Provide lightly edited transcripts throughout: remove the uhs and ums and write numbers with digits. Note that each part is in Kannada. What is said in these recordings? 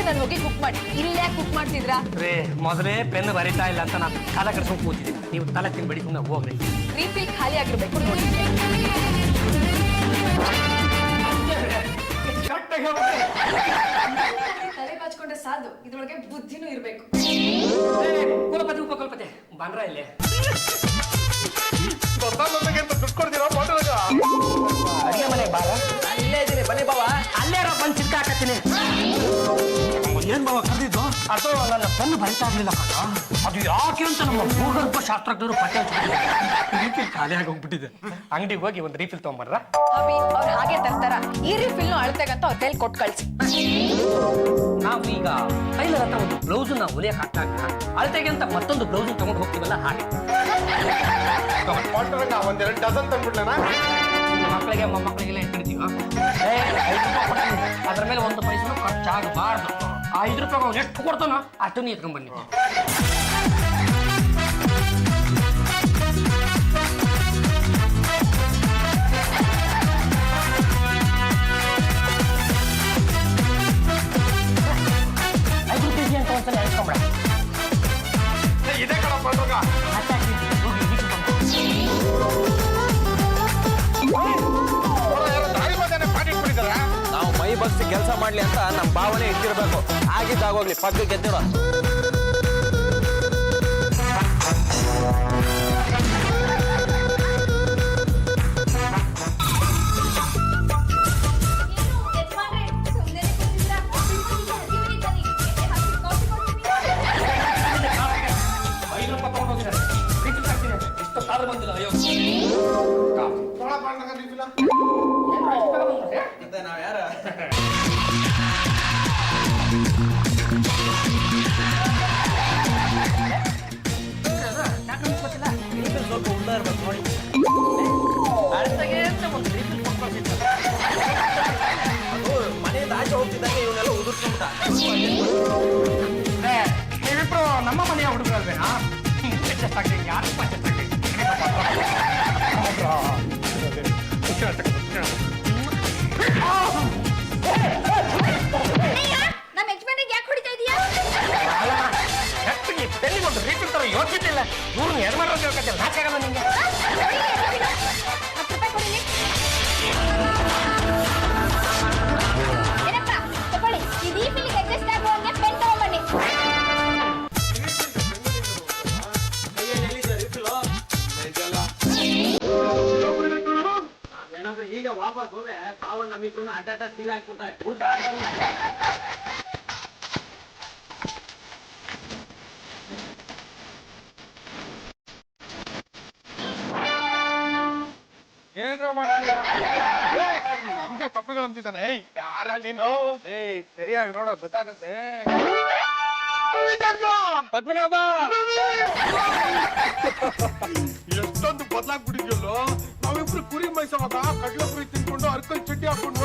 ನಾನು ಹೋಗಿ ಕುಕ್ ಮಾಡಿ. ಇಲ್ಲೇ ಕುಕ್ ಮಾಡ್ತಿದ್ರಾ? ಮೊದಲೇ ಪೆನ್ ಬರೀತಾ ಇಲ್ಲ ಅಂತ ನಾನು ಕಾಲ ಕಡ್ಸ್ಕೊಂಡು ಕೂತಿದ್ದೆ. ನೀವು ತಲೆ ತಿನ್ಬೇಡಿ, ಸುಮ್ಮನೆ ಹೋಗ್ರಿ. ರೀಫಿಲ್ ಖಾಲಿ ಆಗಿರ್ಬೇಕು ನೋಡಿ. ತಲೆ ಬಾಚ್ಕೊಂಡ್ರೆ ಸಾಧು, ಇದ್ರೊಳಗೆ ಬುದ್ಧಿನೂ ಇರ್ಬೇಕು. ಕುಲಪತಿ ಉಪಕುಲಪತಿ ಬಂದ್ರ ಇಲ್ಲೇ ಅಡಿಗೆ ಮನೆ ಬಾರ. ಅಲ್ಲೇ ಇದೀನಿ, ಬನ್ನಿ ಬಾವ. ಅಲ್ಲೇ ಬಂದು ಚಿಕ್ಕ ಹಾಕತ್ತೀನಿ. ಏನ್ ಬಾವ ಕರೆದಿದ್ದು? ಅದು ನನ್ನ ಪೆನ್ ಬರಿತಾ ಇರ್ಲಿಲ್ಲ ಕಣ. ಅದು ಯಾಕೆ ಅಂತ ನಮ್ಮ ಭೂಗರ್ಭ ಶಾಸ್ತ್ರಜ್ಞರು ಪತ್ತೆ ರೀಫಿಲ್ ಖಾಲಿ ಆಗಿ ಹೋಗ್ಬಿಟ್ಟಿದೆ. ಅಂಗಡಿಗೆ ಹೋಗಿ ಒಂದು ರೀಫಿಲ್ ತಗೊಂಬರ್ರ. ಅವ್ರು ಹಾಗೆ ತರ್ತಾರ. ಈ ರೀಫಿಲ್ ಅಳತೆಗಂತ ಅವ್ರ ಕೈಲಿ ಕೊಟ್ಟು ಕಳ್ಸಿ. ನಾವು ಈಗ ಟೈಲರ್ ಹತ್ರ ಒಂದು ಬ್ಲೌಸ್ ನಾವು ಹೊಲಿಯಕ್ಕೆ ಹಾಕ್ತಾಗ ಅಳತೆಗೆ ಅಂತ ಮತ್ತೊಂದು ಬ್ಲೌಸ್ ತಗೊಂಡು ಹೋಗ್ತೀವಲ್ಲ, ಹಾಗೆ ಒಂದೆರಡು ಡಜನ್ ತಂದ್ಬಿಡ್ಲನ. ಮಕ್ಕಳಿಗೆ ಮೊಮ್ಮಕ್ಕಳಿಗೆಲ್ಲ ಇಟ್ಟಿರ್ತೀವಿ. ಅದ್ರ ಮೇಲೆ ಒಂದು ಪೈಸನು ಖರ್ಚಾಗಬಾರ್ದು. 5 ರೂಪಾಯಿ ಅವ್ನು ಎಷ್ಟು ಕೊಡ್ತಾನೋ ಅಷ್ಟನ್ನು ಎತ್ಕೊಂಡ್ ಬನ್ನಿ. ₹5 ಅಂತ ಒಂದ್ಸಲ ಹೇಳ್ಕೊಂಬಿಡ. ಇದೇ ಕಣ ಬಂದಾಗ ನಾವು ಮೈ ಬಗ್ಸಿ ಕೆಲಸ ಮಾಡ್ಲಿ ಅಂತ ನಮ್ಮ ಭಾವನೆ ಇಟ್ಟಿರ್ಬೇಕು. ಆಗಿದ್ದಾಗೋಗ್ಲಿ, ಪಕ್ಕಕ್ಕೆ ಎತ್ತಿಡೋ. ನಾವ್ ಯಾರ ಸ್ವಲ್ಪ ಉಂಡ ಇರ್ಬೇಕು ನೋಡಿ. ಅದು ಮನೆಯಿಂದ ಆಚೆ ಹೋಗ್ತಿದ್ದಂಗೆ ಇವನ್ನೆಲ್ಲ ಉದುರ್ಸ್ಕೊಂಡ. ನೀವಿಬ್ರು ನಮ್ಮ ಮನೆಯ ಹುಡುಗರಲ್ವೇನಾ? ಯಾರು ನಮ್ಮ ಯಜಮಾನಿಗೆ ಯಾಕೆ ಹೊಡಿತಾ ಇದೀಯಾ? ಬೆನ್ನಿಗೊಂದು ರೀತಿಲ್ ತರ ಯೋಚಿಸಿಲ್ಲ. ಇವ್ರನ್ನ ಯಜಮಾನ ಕೇಳ್ಕೊತಿಲ್ಲ, ನಾಚಾಗಲ್ಲ ನಿಂಗೆ. 10 ರೂಪಾಯಿ ಕೊಡಿ. ಏನಪ್ಪ ತಗೊಳ್ಳಿ, ಈ ರೀಫಿಲ್ಗೆ ಅಡ್ಜಸ್ಟ್ ಆಗುವಂಗೆ ಪೆನ್ ತಗೊಂಬನ್ನಿ. ಈಗ ವಾಪಸ್ ಹೋದ್ರೆ ಪಾವ ನಮಿಗೂ ಅಡ್ಡ ಸೀಲ್ ಹಾಕ್ಬಿಟ್ಟ. ಏನ್ರ ತಪ್ಪುಗಳಂತಿದ್ದಾನೆ. ಯಾರ ನೀನು? ಸರಿಯಾಗಿ ನೋಡೋ ಗೊತ್ತಾಗತ್ತೆ. ಪದ್ಮನಾಭ, ಎಷ್ಟೊಂದು ಬದಲಾಗ್ಬಿಟ್ಟಿದ್ಯಲ್ಲೋ. ನಾವಿಬ್ರು ಕುರಿ ಮೈಸವಾಗ ಕಡ್ಲೆ ಕುರಿ ತಿನ್ಕೊಂಡು ಅರ್ಕಲ್ ಚಟ್ಟಿ ಹಾಕೊಂಡು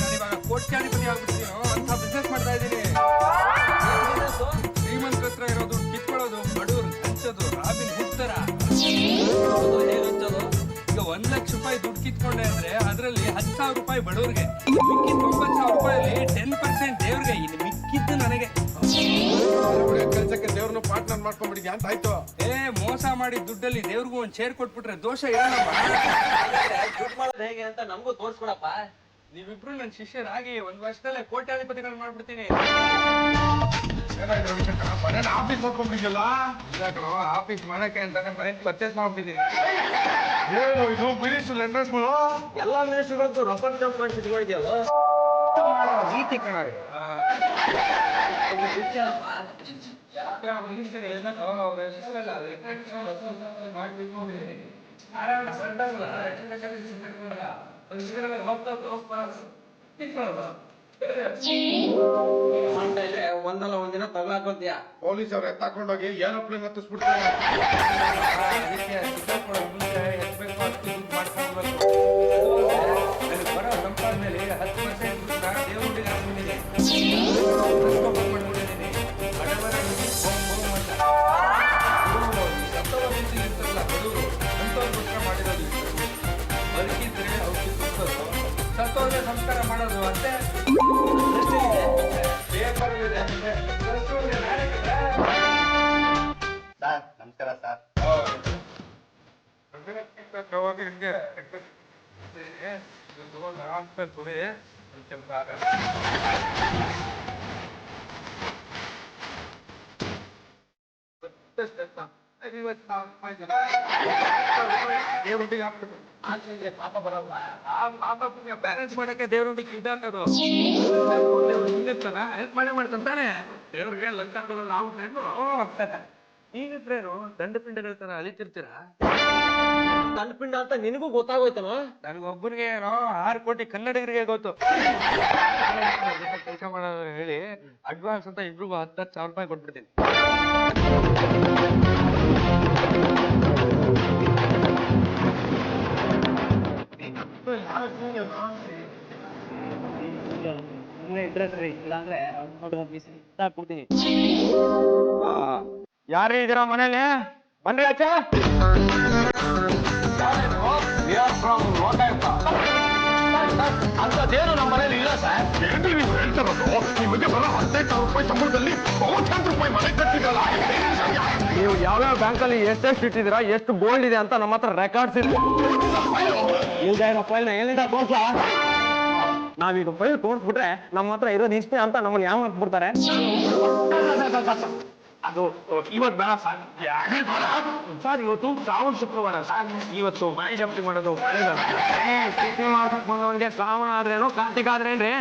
ನಾನಿವಾಗ ಕೋಟ್ಯಾಧಿಪತಿ ಆಗ್ಬಿಟ್ಟಿದ್ದೀನೋ ಅಂತ ಬಿಸ್ನೆಸ್ ಮಾಡ್ತಾ ಇದ್ದೀನಿ. ಶ್ರೀಮಂತರ ಹತ್ರ ಇರೋದು ಕಿತ್ಕೊಳ್ಳೋದು, ಬಡವ್ರು ಹಂಚೋದು, ರಾಬಿನ್ ಹುಡ್ ತರ. ಈಗ 1 ಲಕ್ಷ ರೂಪಾಯಿ ದುಡ್ಡು ಕಿತ್ಕೊಂಡೆ ಅಂದ್ರೆ ಅದರಲ್ಲಿ 10,000 ರೂಪಾಯಿ ಬಡವ್ರಿಗೆ, ಮಿಕ್ಕಿ 90,000 ರೂಪಾಯಿ 10% ದೇವ್ರಿಗೆ, ಇನ್ನು ಮಿಕ್ಕಿದ್ದು ನನಗೆ. ಕೆಲ್ಸಕ್ಕೆ ದೇವ್ರನ್ನ ಪಾರ್ಟ್ನರ್ ಮಾಡ್ಕೊಂಡ್ಬಿಟ್ಟಿದ್ಯಾ ಅಂತ ಆಯ್ತು. ಮೋಸ ಮಾಡಿದ ದುಡ್ಡಲ್ಲಿ ದೇವ್ರಿಗೂ ಒಂದ್ ಚೇರ್ ಕೊಟ್ಬಿಟ್ರೆ ದೋಷ ಇರಲ್ಲ. ದುಡ್ಡು ಮಾಡೋದು ಹೇಗೆ ಅಂತ ನಮಗೂ ತೋರ್ಸ್ಕೊಡಪ್ಪ. ನೀವಿಬ್ರು ನನ್ನ ಶಿಷ್ಯರಾಗಿ 1 ವರ್ಷದಲ್ಲೇ ಕೋಟ್ಯಾಧಿಪತಿಗಳು ಮಾಡ್ಬಿಡ್ತೀನಿ. ಆಫೀಸ್ ನೋಡ್ಕೊಂಡ್ಬಿಟ್ಟಿದ್ಯಲ್ಲ. ಆಫೀಸ್ ಮಾಡಕ್ಕೆ ಅಂತಾನೆ ಪರ್ಚೇಸ್ ಮಾಡ್ಬಿಟ್ಟಿದ್ದೀನಿ. ಏನು ಇದು ಮಿನಿಸ್ಟರ್ ಎಂಟ್ರೆನ್ಸ್ಗಳು? ಎಲ್ಲ ಮಿನಿಸ್ಟರ್ಗಳು ರೊಕ್ಕ ಜಂಪ್ ಮಾಡಿ ಸಿಟ್ಕೊಂಡಿದ್ಯಲ್ಲ. ರೀತಿ ಕಣ. ಒಂದಲ್ಲ ಒಂದಿನ ತಗೊಳಕೋತೀಯ. ಪೊಲೀಸ್ ಅವ್ರು ಎತ್ತಾಕೊಂಡೋಗಿ ಏರೋಪ್ಲೇನ್ ಹತ್ತಿಸ್ಬಿಡ್ತಾರೆ. ಬರೋ ಸಂಪಾದನೆಯಲ್ಲಿ 10% ದೇವರಿಗೆ ಹಾಕಿದ್ದೀನಿ. ಮಾಡಿರೋದು ಬದುಕಿದ್ರೆ ಔಷಧಿ ಸತ್ತೋದ್ರೆ ಸಂಸ್ಕಾರ ಮಾಡೋದು ಅಷ್ಟೇ. ರೂಪಾಯಿ ಕೊಡಿ ಬ್ಯಾಲೆನ್ಸ್ ಮಾಡಕ್ಕೆ ದೇವ್ರೊಂದಿಗೆ ಇದ್ದಾನದು ಹೆಲ್ಪ್ ಮಾಡ್ತಾನೆ ದೇವ್ರಿಗೆ ಲಂಚ ಕೊಡೋದು ನಾವು ಈಗಿದ್ರೇನು ದಂಡ ಪಿಂಡಗಳ ತರ ಅಲಿತಿರ್ತೀರಾ ನನ್ನ ಪಿಂಡ ಅಂತ ನಿನಗೂ ಗೊತ್ತಾಗೋಯ್ತನೋ? ನನಗೊಬ್ಬನಿಗೆ ಏನೋ 6 ಕೋಟಿ ಕನ್ನಡಿಗರಿಗೆ ಗೊತ್ತು. ಕೆಲಸ ಮಾಡೋದು ಹೇಳಿ ಅಡ್ವಾನ್ಸ್ ಅಂತ ಇಬ್ರಿಗೂ 10,000 ರೂಪಾಯಿ ಕೊಟ್ಬಿಡ್ತೀನಿ. ಯಾರೇ ಇದೀರಾ ಮನೇಲಿ? ಬನ್ರಿ ಆಚೆ. ಅಂತದೇನು ನಮ್ಮ ಮನೇಲಿ ಇಲ್ಲ ಸರ್. ಏನ್ರಿ ನೀವು ಹೇಳ್ತಾರದು? ನಿಮಗೆ ಬರೋ 15,000 ರೂಪಾಯಿ ಸಂಬಳದಲ್ಲಿ 1,000 ರೂಪಾಯಿ ಮನೆ ಕಟ್ಟಿದಲ್ಲ. ನೀವು ಯಾವ್ಯಾವ ಬ್ಯಾಂಕಲ್ಲಿ ಎಷ್ಟೆಷ್ಟು ಇಟ್ಟಿದ್ದೀರಾ, ಎಷ್ಟು ಗೋಲ್ಡ್ ಇದೆ ಅಂತ ನಮ್ಮ ಹತ್ರ ರೆಕಾರ್ಡ್ಸ್ ಇದೆ. ಇಲ್ದೇ ಇರೋ ಫೈಲ್ನ ಎಲ್ಲಿಂದ ತೋರ್ಸಾ? ನಾವೀಗ ಫೈಲ್ ತೋರಿಸ್ಬಿಟ್ರೆ ನಮ್ಮ ಹತ್ರ ಇರೋದು ಇಷ್ಟೇ ಅಂತ ನಮ್ಮಲ್ಲಿ ಯಾವ ಬಿಡ್ತಾರೆ. ಅದು ಇವತ್ತು ಬೇಡ ಸರ್. ಸರ್ ಇವತ್ತು ಶ್ರಾವಣ ಶುಕ್ರವಾರ ಸರ್. ಇವತ್ತು ಮನೆ ಜಪ್ತಿ ಮಾಡೋದು ಶ್ರಾವಣ ಆದ್ರೇನು ಕಾರ್ತಿಕ ಆದ್ರೇನ್ರಿ?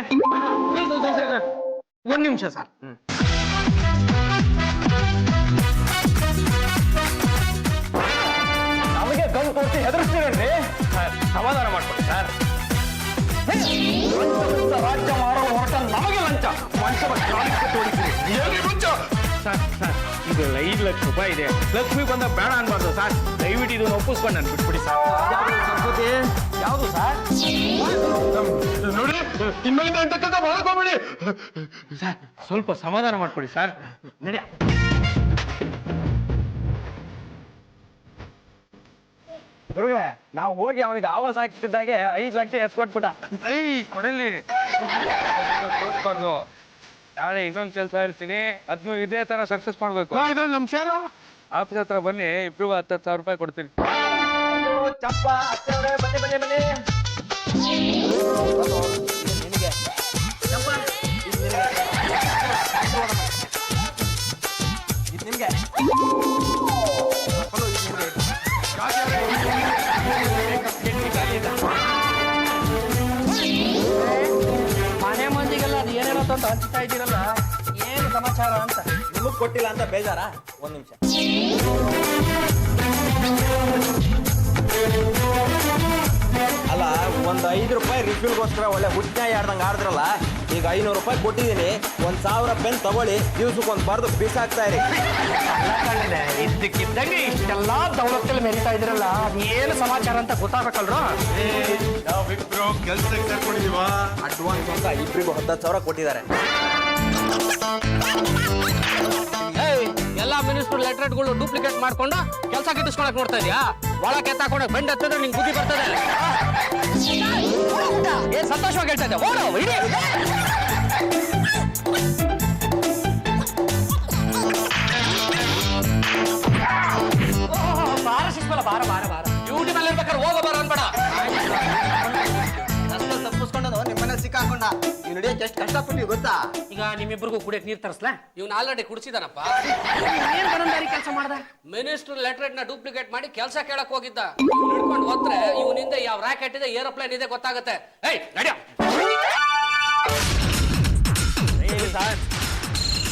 1 ನಿಮಿಷ ಸರ್. ನಮಗೆ ಗಂಡು ಕೊಡ್ತಿ ಹೆದರ್ಸ್ತೀರೇನ್ರಿ? ಸಮಾಧಾನ ಮಾಡ್ಕೊಳ್ಳಿ ಸರ್. ರಾಜ್ಯ ಮಾಡಲು ಹೊರಟ ನಮಗೆ ಲಂಚ. ಮನುಷ್ಯರ ಕಾಲಿಗೆ ತೋರಿಸ್ತೀರಿ. ಏನ್ರಿ ಮುಂಚ? ಸರ್ ಇದು 5 ಲಕ್ಷ ರೂಪಾಯಿ ಇದೆ. ಲಕ್ಷ್ಮಿ ಬಂದ ಬೇಡ ಅನ್ಬಾರ್ದು ಸರ್. ದಯವಿಟ್ಟು ಇದನ್ನು ಒಪ್ಪಿಸ್ಕೊಂಡು ನಾನು ಬಿಟ್ಬಿಡಿ ಸರ್. ಯಾವುದು ಸರ್? ನೋಡಿ, ಇನ್ಮೇಲಿಂದ ಇಂಥ ಕೆಲಸ ಮಾಡ್ಕೋಬೇಡಿ. ಸರ್ ಸ್ವಲ್ಪ ಸಮಾಧಾನ ಮಾಡ್ಕೊಡಿ ಸರ್. ನಡಿಯ. ದುರ್ಗೆ, ನಾವು ಹೋಗಿ ಅವನಿಗೆ ಆವಾಸ ಹಾಕ್ತಿದ್ದಾಗೆ 5 ಲಕ್ಷ ಎಸ್ಕೊಟ್ಬಿಟ್ಟ. ಕೊಡಲಿ ನಾಳೆ ಇನ್ನೊಂದು ಕೆಲಸ ಇರ್ತೀನಿ, ಅದನ್ನು ಇದೇ ತರ ಸಕ್ಸಸ್ ಮಾಡ್ಬೇಕು. ಇದು ನಮ್ಮ ಶೇರು. ಆಫೀಸ್ ಹತ್ರ ಬನ್ನಿ, ಇಬ್ರಿಗೂ 10,000 ರೂಪಾಯಿ ಕೊಡ್ತೀನಿ. ಚಪ್ಪ ಅತ್ತೆ ಬನ್ನಿ ಬನ್ನಿ ಬನ್ನಿ. ನಿನಗೆ ಚಪ್ಪ ಇದು ನಿಮ್ಗೆ. ಮನೆ ಮಂದಿಗೆಲ್ಲ ಅದು ಏನೇನೋ ತಂದು ಹಂಚ್ತಾ ಇದ್ದೀರಲ್ಲ, ಏನು ಸಮಾಚಾರ ಅಂತ? ನಿಮಗ್ ಕೊಟ್ಟಿಲ್ಲ ಅಂತ ಬೇಜಾರಾ? 1 ನಿಮಿಷ. ಅಲ್ಲ, ಒಂದು 5 ರೂಪಾಯಿ ರಿಫಿಲ್ಗೋಸ್ಕರ ಒಳ್ಳೆ ಹುಚ್ಚಾಯಿ ಆಡ್ದಂಗೆ ಆಡಿದ್ರಲ್ಲ. ಈಗ 500 ರೂಪಾಯಿ ಕೊಟ್ಟಿದ್ದೀನಿ. 1,000 ಪೆನ್ ತಗೊಳ್ಳಿ, ದಿವ್ಸಕ್ಕೆ ಒಂದು ಬರೆದು ಬಿಸಾಕ್ತಾ ಇರಿ. ಇದ್ದಕ್ಕಿದ್ದಂಗೆ ಇಷ್ಟೆಲ್ಲ ದೌಲತ್ತಲ್ಲಿ ಮೆರಿತಾ ಇದ್ರಲ್ಲ, ಅದೇನು ಸಮಾಚಾರ ಅಂತ ಗೊತ್ತಾಗಬೇಕಲ್ರು? ನಾವಿಬ್ರು ಕೆಲ್ಸಕ್ಕೆ ಸೇರ್ಕೊಂಡಿದೀವ. ಅಡ್ವಾನ್ಸ್ ಅಂತ ಇಬ್ಬರಿಗೂ 10,000 ಕೊಟ್ಟಿದ್ದಾರೆ. ಎಲ್ಲಾ ಮಿನಿಸ್ಟರ್ ಲೆಟರ್ಗಳು ಡೂಪ್ಲಿಕೇಟ್ ಮಾಡ್ಕೊಂಡು ಕೆಲಸ ಗಿಟ್ಟಿಸ್ಕೊಳಕ್ ನೋಡ್ತಾ ಇದೀಯಾ? ಒಳಗೆ ಕೆತ್ತಾಕೊಂಡಾಗ ಬೆಂಡ್ ಹತ್ತಿದ್ರೆ ನಿಂಗೆ ಬುದ್ಧಿ ಬರ್ತದೆ. ಏನ್ ಸಂತೋಷವಾಗಿ ಹೇಳ್ತಾ ಇದ್ದೆ? ಓಡೋ ಇಡೀ ಬಾರ ಸಿಕ್ಬಲ್ಲ, ಬಾರ ಬಾರ ಬಾರ. ಡ್ಯೂಟಿ ಮೇಲೆ ಇರ್ಬೇಕಾದ್ರೆ ಹೋಗೋ ಬಾರ ಅನ್ಬೇಡ. ತಪ್ಪಿಸ್ಕೊಂಡು ನಿಮ್ಮನೆ ಸಿಕ್ಕಾಕೊಂಡ. ನೀವು ನಡೆಯಕ್ಕೆ ಎಷ್ಟು ಕಷ್ಟಪಟ್ಟು ಗೊತ್ತಾ? ಈಗ ನಿಮ್ಮಿಬ್ರಿಗೂ ಕುಡಿಯಕ್ ನೀರ್ ತರಿಸ್ಲಾ? ಇವ್ನ ಆಲ್ರೆಡಿ ಕುಡಿಸಿದಾನಪ್ಪ. ಏನ್ ಬರಂದಾರಿ ಕೆಲಸ ಮಾಡ್ದ? ಮಿನಿಸ್ಟರ್ ಲೆಟರ್ ನ ಡೂಪ್ಲಿಕೇಟ್ ಮಾಡಿ ಕೆಲಸ ಕೇಳಕ್ ಹೋಗಿದ್ದ. ಇವ್ನು ಹಿಡ್ಕೊಂಡು ಹೋದ್ರೆ ಇವನಿಂದ ಯಾವ ರಾಕೆಟ್ ಇದೆ, ಏರೋಪ್ಲೇನ್ ಇದೆ ಗೊತ್ತಾಗುತ್ತೆ. ಏಯ್ ನಡಿಯ.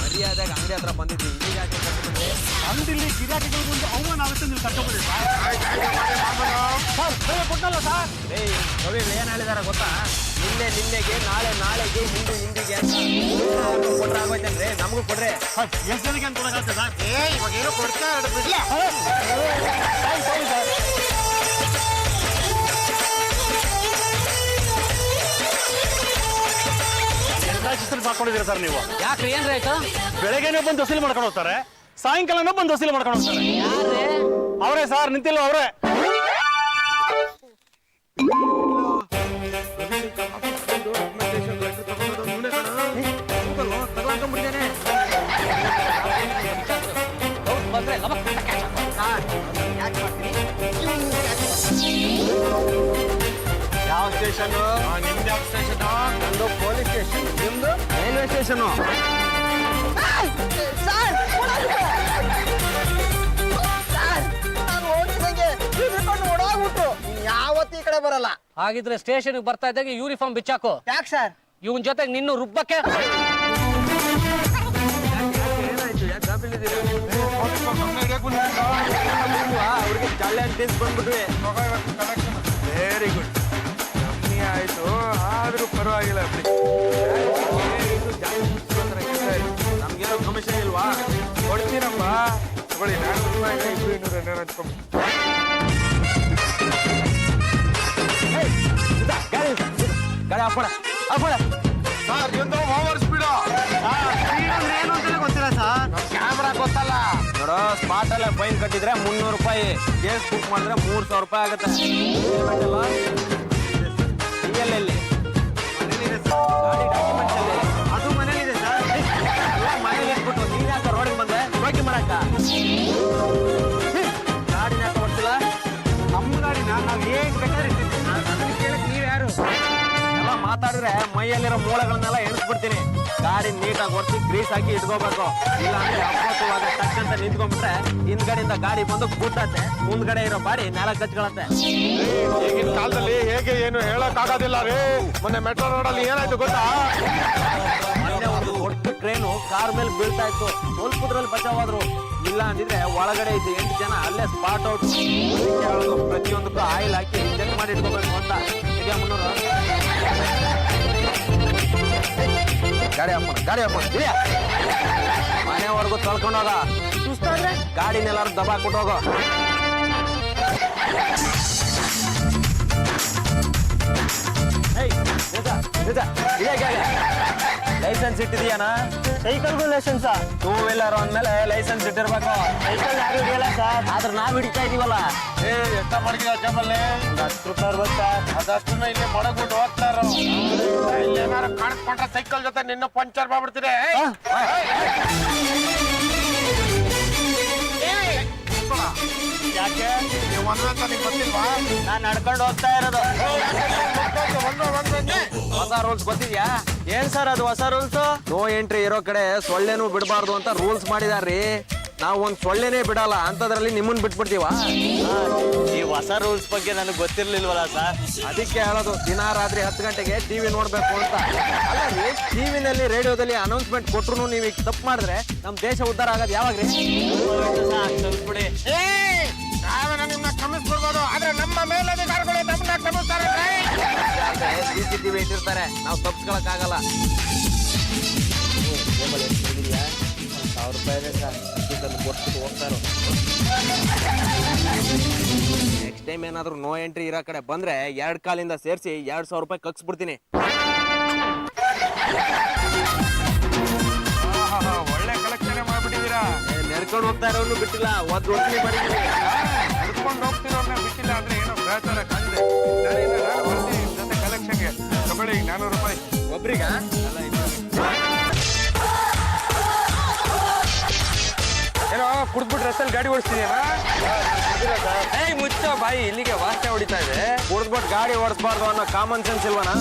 ಮರ್ಯಾದಾಗ ಅಂಗಡಿ ಹತ್ರ ಬಂದಿದ್ವಿ. ಈಗ ಅಂಗಡಿಲಿ ಗಿರಾಕಿಗಳಿಗೂ ಒಂದು ಅವಮಾನ ಆಗುತ್ತೆ. ನೀವು ಕಷ್ಟಪಡಿ ಕೊಟ್ಟಲ್ಲ ಸರ್. ಕವಿಗಳು ಏನ್ ಹೇಳಿದಾರ ಗೊತ್ತಾ? ನಿನ್ನೆಗೆ, ನಾಳೆಗೆ, ಹಿಂದಿಗೆ ಅಂತ ಕೊಟ್ರೆ ಆಗೋಯ್ತೇನ್ರಿ? ನಮಗೂ ಕೊಡ್ರಿ. ಎಷ್ಟು ಜನಕ್ಕೆ ಅಂತ ಕೊಡೋಕ್ಕಾಗ್ತದೆ ಸರ್? ಇವಾಗ ಏನೋ ಕೊಡ್ತಾ ಬಿಡ್ಲ. ಮಾಡ್ಕೊಂಡಿದ್ದೀರಾ ಸರ್ ನೀವು? ಯಾಕ್ರಿ ಏನ್ರಿ ಆಯ್ತು? ಬೆಳಗ್ಗೆನೇ ಬಂದು ವಸೂಲಿ ಮಾಡ್ಕೊಂಡು ಹೋಗ್ತಾರೆ, ಸಾಯಂಕಾಲನೂ ಬಂದು ವಸೂಲಿ ಮಾಡ್ಕೊಂಡು ಹೋಗ್ತಾರೆ. ಯಾರೇ? ಅವರೇ ಸರ್, ನಿಂತಿಲ್ಲ ಅವರೇ. ಯಾವ ಸ್ಟೇಷನ್? ನಿಮ್ದು ಸ್ಟೇಷನ್ ನಂದು ಪೊಲೀಸ್ ಸ್ಟೇಷನ್, ನಿಮ್ದು ರೈಲ್ವೆ ಸ್ಟೇಷನ್. ಯಾವತ್ತಿ ಈ ಕಡೆ ಬರಲ್ಲ. ಹಾಗಿದ್ರೆ ಸ್ಟೇಷನ್ಗೆ ಬರ್ತಾ ಇದ್ದಾಗ ಯೂನಿಫಾರ್ಮ್ ಬಿಚ್ಚಾಕು. ಯಾಕೆ ಸರ್? ಇವನ್ ಜೊತೆಗೆ ನಿನ್ನೂ ರುಬ್ಬಕ್ಕೆ. ಅವ್ರಿಗೆ ಚಳ್ಳೆ ಅಂತ ಬಂದ್ಬಿಟ್ವಿ. Very good. ಕಮ್ಮಿ ಆಯ್ತು ಆದ್ರೂ ಪರವಾಗಿಲ್ಲ ಬಿಡಿ. ನಮ್ಗೇನೋ ಕಮಿಷನ್ ಇಲ್ವಾ? ಕೊಡ್ತೀನಮ್ಮ ತಗೊಳ್ಳಿ. 400 ರೂಪಾಯಿಗೆ 200 ಹಚ್ಕೊಂಡು ಗಾಡಿ ಹಾಕೋಣ. ಸರ್ ಎಂದು ಓವರ್ ಸ್ಪೀಡ್ ಏನು ಅಂತಾನೆ ಗೊತ್ತಿಲ್ಲ ಸರ್. ಕ್ಯಾಮ್ರಾ ಗೊತ್ತಲ್ಲ. ನೋಡೋ, ಸ್ಪಾಟ್ ಅಲ್ಲೇ ಫೈನ್ ಕಟ್ಟಿದ್ರೆ 300 ರೂಪಾಯಿ, ಕೇಸ್ ಬುಕ್ ಮಾಡಿದ್ರೆ 3,000 ರೂಪಾಯಿ ಆಗುತ್ತೆ. ಎಲ್ಲಿ ಗಾಡಿ ಡಾಕ್ಯುಮೆಂಟ್ಸ್ ಅಲ್ಲಿ ಅದು ಮನೇಲಿದೆ ಸರ್. ಮನೇಲಿ ಇಟ್ಬಿಟ್ಟು ನೀನ್ ಯಾಕೆ ರೋಡಿಗೆ ಬಂದೆ ಶೋಕಿ ಮಾಡಕ್ಕ? ಗಾಡಿನ ಯಾಕೆ ಬರ್ತಿಲ್ಲ? ನಮ್ಮ ಗಾಡಿನ ನಾವ್ ಹೇಗ್ ಬೇಕಾದ್ರೆ ಇಟ್ಟಿರ್ತೀವಿ ಸರ್. ಅದನ್ನ ಕೇಳಕ್ ನೀವ್ ಯಾರು? ಎಲ್ಲ ಮಾತಾಡಿದ್ರೆ ಮೈಯಲ್ಲಿರೋ ಮೂಳೆಗಳನ್ನೆಲ್ಲ ಎಣಿಸ್ಬಿಡ್ತೀನಿ. ಗಾಡಿ ನೀಟಾಗಿ ಒರೆಸಿ ಗ್ರೀಸ್ ಹಾಕಿ ಇಟ್ಕೋಬೇಕು. ಇಲ್ಲ ಅಂದ್ರೆ ಅಪ್ಪತ್ತುವಾಗ ಟಚ್ ಅಂತ ನಿಂತ್ಕೊಂಡ್ಬಿಟ್ರೆ ಹಿಂದ್ಗಡೆಯಿಂದ ಗಾಡಿ ಬಂದು ಕೂತತ್ತೆ, ಮುಂದ್ಗಡೆ ಇರೋ ಬಾಡಿ ನೆಲ ಕಚ್ಕೊಳತ್ತೆ. ಈಗಿನ ಕಾಲದಲ್ಲಿ ಹೇಗೆ ಏನು ಹೇಳಕ್ ಆಗೋದಿಲ್ಲ ರೀ. ಮೊನ್ನೆ ಮೆಟ್ರೋ ರೋಡಲ್ಲಿ ಏನಾಯ್ತು ಗೊತ್ತಾ? ಮೊನ್ನೆ ಒಂದು ದೊಡ್ಡ ಟ್ರೈನು ಕಾರ್ ಮೇಲೆ ಬೀಳ್ತಾ ಇತ್ತು, ಸ್ವಲ್ಪದ್ರಲ್ಲಿ ಬಚಾವಾದ್ರು. ಇಲ್ಲ ಅಂದಿದ್ರೆ ಒಳಗಡೆ ಇದ್ದು 8 ಜನ ಅಲ್ಲೇ ಸ್ಪಾಟ್ ಔಟ್. ಪ್ರತಿಯೊಂದಕ್ಕೂ ಆಯಿಲ್ ಹಾಕಿ ಚೆಕ್ ಮಾಡಿ ಇಟ್ಕೋಬೇಕು ಅಂತ. ಈಗ 300 ಗಾಡಿ ಹಾಕೋಣ ಮನೆವರೆಗೂ ತೊಳ್ಕೊಂಡೋಗ. ಸುಸ್ತಾದ್ರೆ ಗಾಡಿನೆಲ್ಲಾರು ದಬಾಕ್ಬಿಟ್ಟು ಹೋಗೋ. ಲೈಸೆನ್ಸ್ ಇಟ್ಟಿದೀಯಾನ? ಸೈಕಲ್ಗೂ ಲೈಸೆನ್ಸ್. 2 ವೀಲರ್ ಅಂದ್ಮೇಲೆ ಲೈಸೆನ್ಸ್ ಇಟ್ಟಿರ್ಬೇಕು. ಸೈಕಲ್ ಯಾರು ಹಿಡಿಯಲ್ಲ ಸರ್. ಆದ್ರೆ ನಾವ್ ಹಿಡಿತಾ ಇದೀವಲ್ಲ. ಎಷ್ಟ ಮಾಡಿದ ಜಬಲ್ಲಿ 10 ರೂಪಾಯಿ ಬರುತ್ತೆ. ಅದಷ್ಟನ್ನ ಇಲ್ಲಿ ಮಡಗ್ಬಿಟ್ಟು ಹೋಗ್ತಾರ. ಇಲ್ಲಿ ಏನಾರು ಕಾಣಿಸ್ಕೊಂಡ್ರೆ ಸೈಕಲ್ ಜೊತೆ ನಿನ್ನ ಪಂಚರ್ ಮಾಡ್ಬಿಡ್ತೀನಿ. ಯಾಕೆ? ನೀವು ಒಂದ್ರೆ ಅಂತ ನಿಮ್ಗೆ ಗೊತ್ತಿಲ್ವಾ? ನಾನ್ ನಡ್ಕೊಂಡು ಹೋಗ್ತಾ ಇರೋದು. ಹೊಸ ರೂಲ್ಸ್ ಗೊತ್ತಿದ್ಯಾ? ಏನ್ ಸರ್ ಅದು ಹೊಸ ರೂಲ್ಸ್? ನೋ ಎಂಟ್ರಿ ಇರೋ ಕಡೆ ಸೊಳ್ಳೆನೂ ಬಿಡಬಾರ್ದು ಅಂತ ರೂಲ್ಸ್ ಮಾಡಿದಾರ್ರಿ. ನಾವು ಒಂದ್ ಸೊಳ್ಳೆನೇ ಬಿಡಲ್ಲ ಅಂತದ್ರಲ್ಲಿ ನಿಮ್ಮನ್ ಬಿಟ್ಬಿಡ್ತೀವ? ಈ ಹೊಸ ರೂಲ್ಸ್ ಬಗ್ಗೆ ನನಗೆ ಗೊತ್ತಿರ್ಲಿಲ್ವಲ್ಲ ಸರ್. ಅದಕ್ಕೆ ಹೇಳೋದು ದಿನ ರಾತ್ರಿ 10 ಗಂಟೆಗೆ ಟಿವಿ ನೋಡ್ಬೇಕು ಅಂತ. ಅಲ್ಲ ರೀ, ಟಿವಿನಲ್ಲಿ ರೇಡಿಯೋದಲ್ಲಿ ಅನೌನ್ಸ್ಮೆಂಟ್ ಕೊಟ್ರು ನೀವು ಈಗ ತಪ್ಪು ಮಾಡಿದ್ರೆ ನಮ್ ದೇಶ ಉದ್ಧಾರ ಆಗೋದು ಯಾವಾಗ್ರಿ? ಬಿಡಿ. ನಾವೇನ ನಿಮ್ನ ಕ್ಷಮಿಸ್ಬಿಡ್ಬೋದು, ಆದ್ರೆ ನಮ್ಮ ಮೇಲಧಿಕಾರಿಗಳು ನಮ್ಮನ್ನ ಕ್ಷಮಿಸ್ತಾರೆ. CCTV ಇಟ್ಟಿರ್ತಾರೆ, ನಾವು ತಪ್ಪಿಸ್ಕೊಳಕ್ ಆಗಲ್ಲ. 1000 ರೂಪಾಯಿ ಇದೆ ಸರ್. ಕೊಟ್ಬಿಟ್ಟು ಹೋಗ್ತಾರೋ. ನೆಕ್ಸ್ಟ್ ಟೈಮ್ ಏನಾದ್ರು ನೋ ಎಂಟ್ರಿ ಇರೋ ಕಡೆ ಬಂದ್ರೆ 2 ಕಾಲಿಂದ ಸೇರಿಸಿ 2,000 ರೂಪಾಯಿ ಕಕ್ಸ್ಬಿಡ್ತೀನಿ. ಒಳ್ಳೆ ಕಲೆಕ್ಷನ್ ಮಾಡ್ಬಿಟ್ಟಿದ್ದೀರಾ. ನಡ್ಕೊಂಡು ಹೋಗ್ತಾ ಇರೋನು ಬಿಟ್ಟಿಲ್ಲ, ಒದ್ದು ಒಟ್ಟಿಗೆ ಮಾಡಿದೀವಿ. ನಡ್ಕೊಂಡು ಹೋಗ್ತಿರೋರ್ನ ಬಿಟ್ಟಿಲ್ಲ ಅಂದ್ರೆ ಏನೋ ಗ್ರಹಚಾರ ಕಾಣಿದೆ. ನಾನು ಬರ್ತೀನಿ ನಿಮ್ ಜೊತೆ ಕಲೆಕ್ಷನ್ಗೆ. ತಗೊಳ್ಳಿ 400 ರೂಪಾಯಿ ಒಬ್ರಿಗ ಏನೋ ಕುಡ್ದ್ಬಿಟ್ಟು ರಸ್ತೆಯಲ್ಲಿ ಗಾಡಿ ಓಡಿಸ್ತಿದ್ಯಾ? ಏಯ್ ಮುಚ್ಚೋ ಬಾಯಿ, ಇಲ್ಲಿಗೆ ವಾಸನೆ ಹೊಡಿತಾ ಇದೆ. ಕುಡ್ದ್ಬಿಟ್ಟು ಗಾಡಿ ಓಡಿಸ್ಬಾರ್ದು ಅನ್ನೋ ಕಾಮನ್ ಸೆನ್ಸ್ ಇಲ್ವನಾ?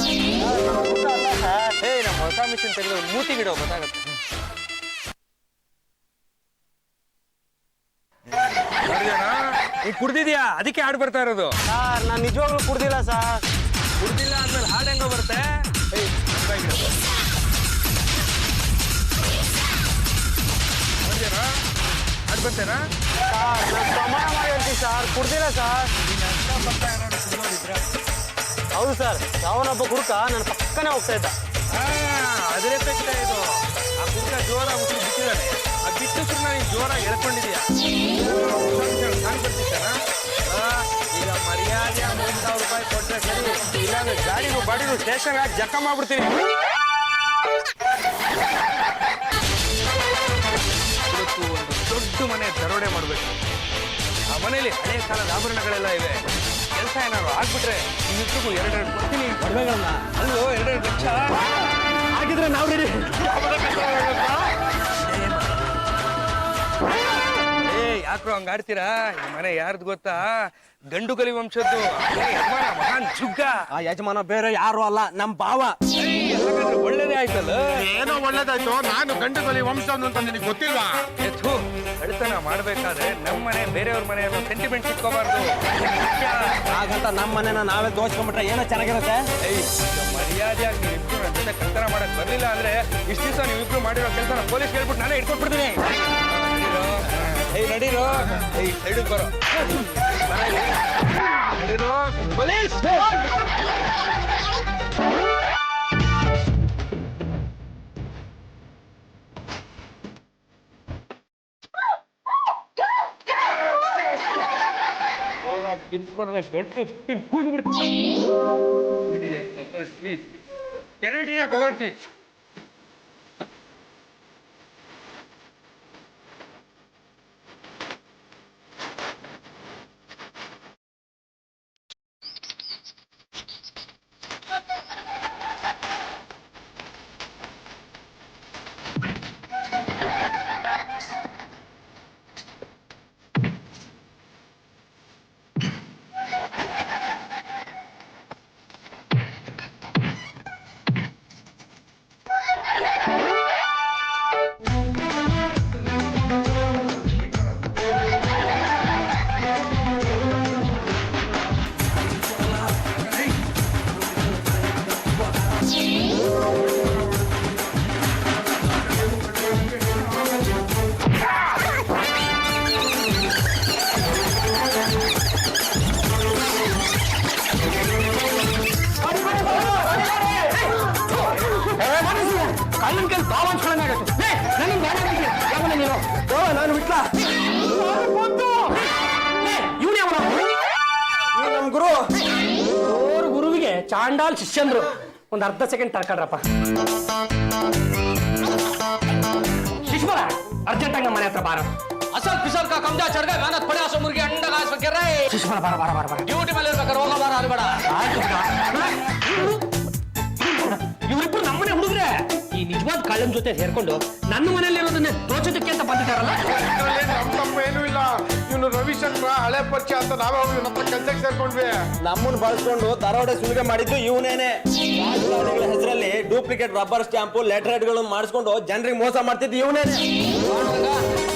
ಏಯ್ ನಮ್ಮ ಹೊಸ ಮಿಷನ್ ತೆಗೆದು ಮೂತಿಗಿಡೋ ಗೊತ್ತಾಗತ್ತೆ. ನೀ ಕುಡ್ದಿದ್ಯಾ? ಅದಕ್ಕೆ ಹಾಡು ಬರ್ತಾ ಇರೋದು. ಸರ್ ನಾನು ನಿಜವಾಗ್ಲೂ ಕುಡ್ದಿಲ್ಲ ಸರ್. ಕುಡ್ದಿಲ್ಲ ಆದ್ಮೇಲೆ ಹಾಡು ಹೆಂಗೋ ಬರುತ್ತೆ? ಏಯ್ ಹಾಡು ಬರ್ತೇನಾ? ಸರ್ ನಾನು ಪ್ರಮಾಣ ಮಾಡಿ ಹೇಳ್ತೀನಿ ಸರ್, ಕುಡ್ದಿಲ್ಲ ಸರ್. ಹೌದು ಸರ್, ಯಾವನೊಬ್ಬ ಕುಡ್ಕ ನನ್ನ ಪಕ್ಕನೇ ಹೋಗ್ತಾ ಇದ್ದ. ಅದೇ ಎಫೆಕ್ಟ್ ಇದು. ಆ ಕುಡ್ಕ ಜೋರಾಗಿ ಉಸಿರು ಬಿಟ್ಟಿದ್ದಾನೆ. ಆ ಬಿಟ್ಟಿಸ್ರು ನೀನು ಜೋರಾಗಿ ಎಳ್ಕೊಂಡಿದ್ಯಾ? ನಾನು ಬರ್ತಿದ್ದಾನ? ಈಗ ಮರ್ಯಾದೆ 3000 ರೂಪಾಯಿ ಕೊಟ್ಟರೆ ಸರಿ, ಇಲ್ಲಾಂದ್ರೆ ಗಾಡಿಗೂ ಬಾಡಿಗೂ ಸ್ಟೇಷನ್ ಹಾಕಿ ಜಕ್ಕ ಮಾಡ್ಬಿಡ್ತೀನಿ. ಇವತ್ತು ಒಂದು ದೊಡ್ಡ ಮನೆ ದರೋಡೆ ಮಾಡಬೇಕು. ಆ ಮನೇಲಿ ಹಳೆ ಕಾಲದ ಆಭರಣಗಳೆಲ್ಲ ಇವೆ. ಕೆಲಸ ಏನಾದ್ರು ಆಗ್ಬಿಟ್ರೆ ಇವ್ರಿಗೂ 2 ಕೊಡ್ತೀನಿ ಒಡವೆಗಳನ್ನ. ಅಲ್ಲೋ 2 ಲಕ್ಷ ಆಗಿದ್ರೆ ನಾವು ರೆಡಿ. ಏ ಯಾಕ್ರು ಹಂಗ ಆಡ್ತೀರಾ? ಈ ಮನೆ ಯಾರ್ದು ಗೊತ್ತಾ? ಗಂಡು ಕಲಿ ವಂಶದ್ದು. ಯಜಮಾನ ಮಹಾನ್ ಜುಗ್ಗ. ಆ ಯಜಮಾನ ಬೇರೆ ಯಾರು ಅಲ್ಲ, ನಮ್ ಭಾವ. ಎಲ್ಲಾದ್ರೂ ಒಳ್ಳೇದೇ ಆಯ್ತಲ್ಲ. ಏನೋ ಒಳ್ಳೇದಾಯ್ತು. ನಾನು ಗಂಡು ಕೊಲಿ ವಂಶ ಅಂತ ನಿನಗೆ ಗೊತ್ತಿಲ್ವಾ? ಎತ್ತು ಕಳ್ತನ ಮಾಡ್ಬೇಕಾದ್ರೆ ನಮ್ಮ ಮನೆ ಬೇರೆಯವ್ರ ಮನೆ ಅನ್ನೋ ಸೆಂಟಿಮೆಂಟ್ ಇಟ್ಕೋಬಾರ್ದು. ಹಾಗಂತ ನಮ್ಮ ಮನೆನ ನಾವೇ ದೋಚ್ಕೊಂಡ್ಬಿಟ್ರೆ ಏನೋ ಚೆನ್ನಾಗಿರುತ್ತೆ. ಮರ್ಯಾದೆಯಾಗಿ ನೀವಿಬ್ರು ನನ್ನ ಜೊತೆ ಕಳ್ತನ ಮಾಡಕ್ ಬರ್ಲಿಲ್ಲ ಅಂದ್ರೆ ಇಷ್ಟು ದಿವಸ ನೀವಿಬ್ರು ಮಾಡಿರೋ ಕೆಲಸ ಪೊಲೀಸ್ ಹೇಳ್ಬಿಟ್ಟು ನಾನೇ ಇಟ್ಕೊಟ್ಬಿಡ್ತೀನಿ. ನಡೀರೋ ಸೈಡ್ ಬರೋ ನಡೀರೋ ಪೊಲೀಸ್. ನಾನು ಬಿಟ್ಲ ನಮ್ ಗುರು ಗುರುವಿಗೆ ಚಾಂಡಾಲ್ ಶಿಷ್ಯಂದ್ರು. ಒಂದ್ ಅರ್ಧ ಸೆಕೆಂಡ್ ತಡ್ಕೊಡ್ರಪ್ಪ. ಶಿಷ್ಮರ ಅರ್ಜೆಂಟ್ ಆಗಿ ಮನೆ ಹತ್ರ ಬಾರ. ಅಸಲ್ ಪಿಸಲ್ ಕಾ ಕಮ್ಜಾ ಚढ़ गए मेहनत पड़े असो मुर्गी अंडा घास के रहे ಶಿಷ್ಮರ ಬಾರ ಬಾರ ಬಾರ ಬಾರ. ಡ್ಯೂಟಿ ಮೇಲೆ ಇರ್ಬೇಕಾದ್ರೆ ಹೋಗ ಬಾರ ಅದು ಬೇಡ. ಇವ್ರಿಬ್ರು ನಮ್ಮನೆ ಹುಡುಗ್ರೆ ಈ ನಿಜವಾದ ಕಳ್ಳನ ಜೊತೆ ಸೇರ್ಕೊಂಡು ನನ್ನ ಮನೆಯಲ್ಲಿರೋದನ್ನೇ ತೋಚೋದಕ್ಕೆ ಅಂತ ಬಂದಿದ್ದಾರಲ್ಲ. ಇದ್ರಲ್ಲಿ ನಮ್ ತಪ್ಪು ಏನೂ ಇಲ್ಲ. ಇವನು ರವಿಶಂಕರ ಹಳೆ ಪರಿಚಯ ಅಂತ ನಾವೇ ಹೋಗಿ ಇವನ ಹತ್ರ ಕೆಲ್ಸಕ್ಕೆ ಸೇರ್ಕೊಂಡ್ವಿ. ನಮ್ಮನ್ನ ಬಳಸ್ಕೊಂಡು ದರೋಡೆ ಸುಲಿಗೆ ಮಾಡಿದ್ದು ಇವನೇನೆ. ರಾಜಕಾರಣಿಗಳ ಹೆಸರಲ್ಲಿ ಡೂಪ್ಲಿಕೇಟ್ ರಬ್ಬರ್ ಸ್ಟ್ಯಾಂಪು ಲೆಟರ್ ಹೆಡ್ಗಳನ್ನು ಮಾಡಿಸ್ಕೊಂಡು ಜನರಿಗೆ ಮೋಸ ಮಾಡ್ತಿದ್ದು ಇವನೇನೆ.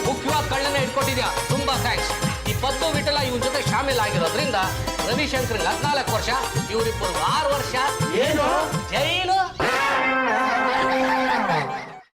ಮುಖ್ಯವಾದ ಕಳ್ಳನ್ನ ಇಟ್ಕೊಟ್ಟಿದ್ಯಾ, ತುಂಬಾ ಥ್ಯಾಂಕ್ಸ್. ಈ ಪದ್ದು ವಿಠಲ ಇವನ್ ಜೊತೆ ಶಾಮಿಲ್ ಆಗಿರೋದ್ರಿಂದ ರವಿಶಂಕರ್ 14 ವರ್ಷ, ಇವರಿಬ್ಬರು 6 ವರ್ಷ. ಏನು ಜೈ